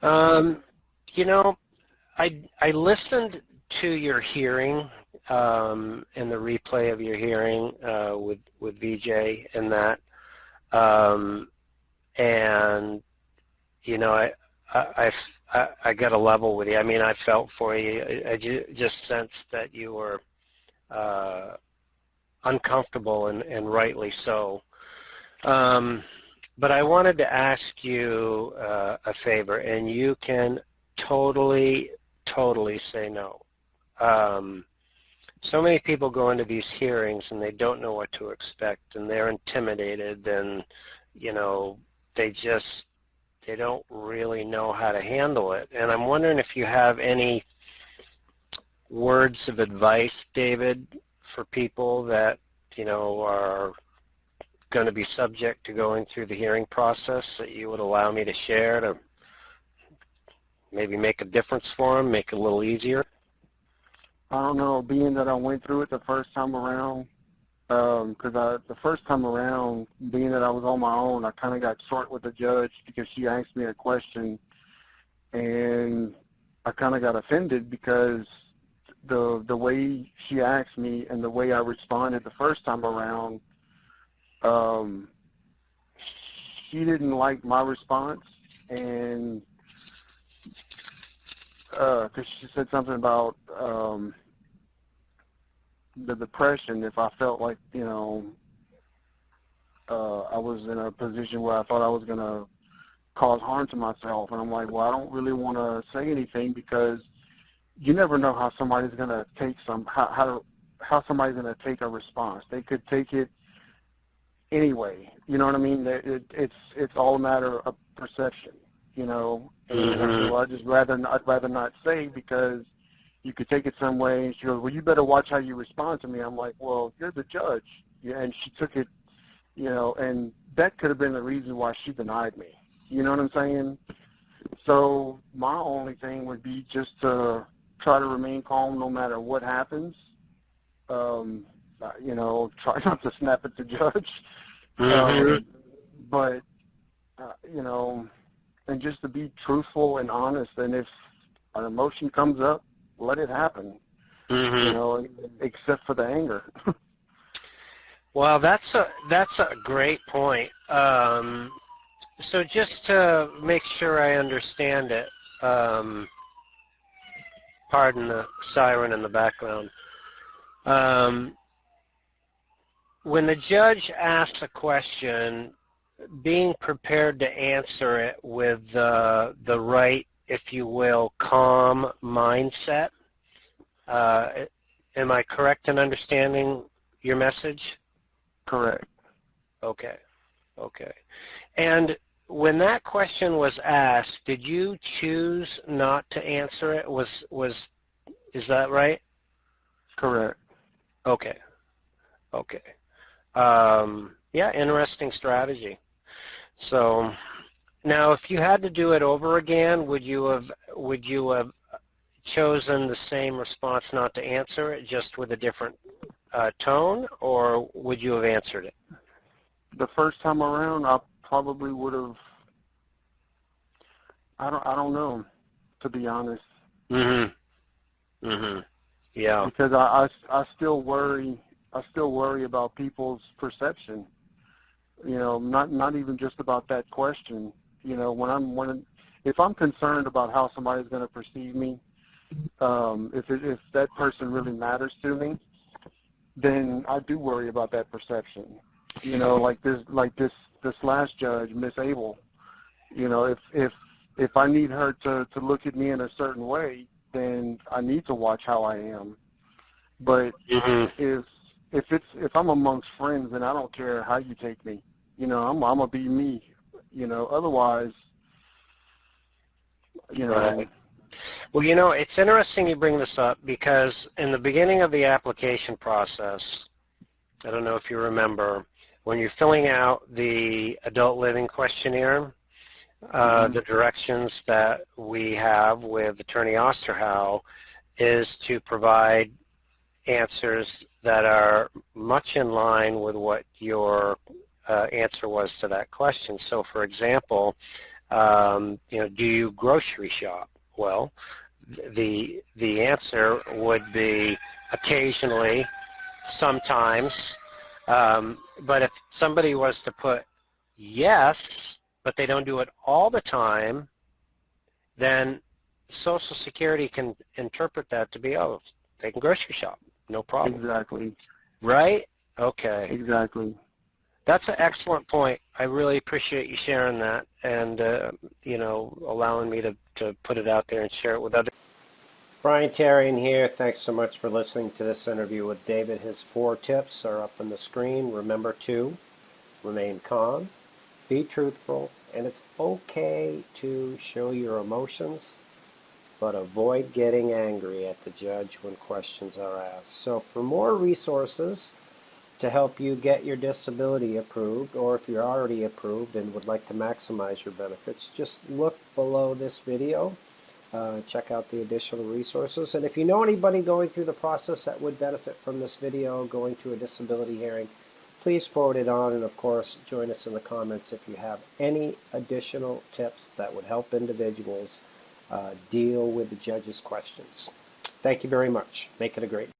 Um, you know, I listened to your hearing and the replay of your hearing with VJ and that, and you know, I got a level with you. I mean, I felt for you. I just sensed that you were uncomfortable and rightly so. But I wanted to ask you a favor, and you can totally say no. So many people go into these hearings and they don't know what to expect, and they're intimidated, and you know, they don't really know how to handle it. And I'm wondering if you have any words of advice, David, for people that, you know, are going to be subject to going through the hearing process that you would allow me to share to maybe make a difference for them, make it a little easier? I don't know, being that I went through it the first time around, because the first time around, being that I was on my own, I kind of got short with the judge because she asked me a question, and I kind of got offended because the way she asked me and the way I responded the first time around, she didn't like my response, and because she said something about the depression, if I felt like, you know, I was in a position where I thought I was going to cause harm to myself. And I'm like, well, I don't really want to say anything because you never know how somebody's going to take how somebody's going to take a response. They could take it anyway. You know what I mean? It's all a matter of perception, you know. And I said, well, I'd rather not say because you could take it some way. And she goes, well, you better watch how you respond to me. I'm like, well, you're the judge. Yeah, and she took it, you know, and that could have been the reason why she denied me. You know what I'm saying? So my only thing would be just to try to remain calm no matter what happens. You know, try not to snap at the judge. But, you know, and just to be truthful and honest. And if an emotion comes up, let it happen, you know, except for the anger. Well, that's a great point. So just to make sure I understand it, pardon the siren in the background. When the judge asks a question, being prepared to answer it with the right, if you will, calm mindset. Am I correct in understanding your message? Correct. Okay. And when that question was asked, did you choose not to answer it? Is that right? Correct. Okay. Yeah, interesting strategy. So now, if you had to do it over again, would you have chosen the same response, not to answer it, just with a different tone, or would you have answered it? The first time around, I probably would have. I don't know, to be honest. Yeah. Because I still worry. I still worry about people's perception. You know, not even just about that question. You know, if I'm concerned about how somebody's going to perceive me, if that person really matters to me, then I do worry about that perception. You know, like this last judge, Miss Abel. You know, if I need her to look at me in a certain way, then I need to watch how I am. But if I'm amongst friends, then I don't care how you take me. You know, I'm gonna be me. You know, otherwise, you know. Right. Well, you know, it's interesting you bring this up because in the beginning of the application process, I don't know if you remember, when you're filling out the adult living questionnaire, the directions that we have with Attorney Osterhow is to provide answers that are much in line with what your answer was to that question. So, for example, Do you grocery shop? Well, the answer would be occasionally, sometimes. But if somebody was to put yes, but they don't do it all the time, then Social Security can interpret that to be, oh, they can grocery shop, no problem. Exactly. Right? Okay. Exactly. That's an excellent point. I really appreciate you sharing that and, allowing me to put it out there and share it with others. Brian Tarian here. Thanks so much for listening to this interview with David. His 4 tips are up on the screen. Remember to remain calm, be truthful, and it's okay to show your emotions, but avoid getting angry at the judge when questions are asked. So for more resources to help you get your disability approved, or if you're already approved and would like to maximize your benefits, just look below this video. Check out the additional resources. And if you know anybody going through the process that would benefit from this video, going to a disability hearing, please forward it on. And of course, join us in the comments if you have any additional tips that would help individuals deal with the judge's questions. Thank you very much. Make it a great day.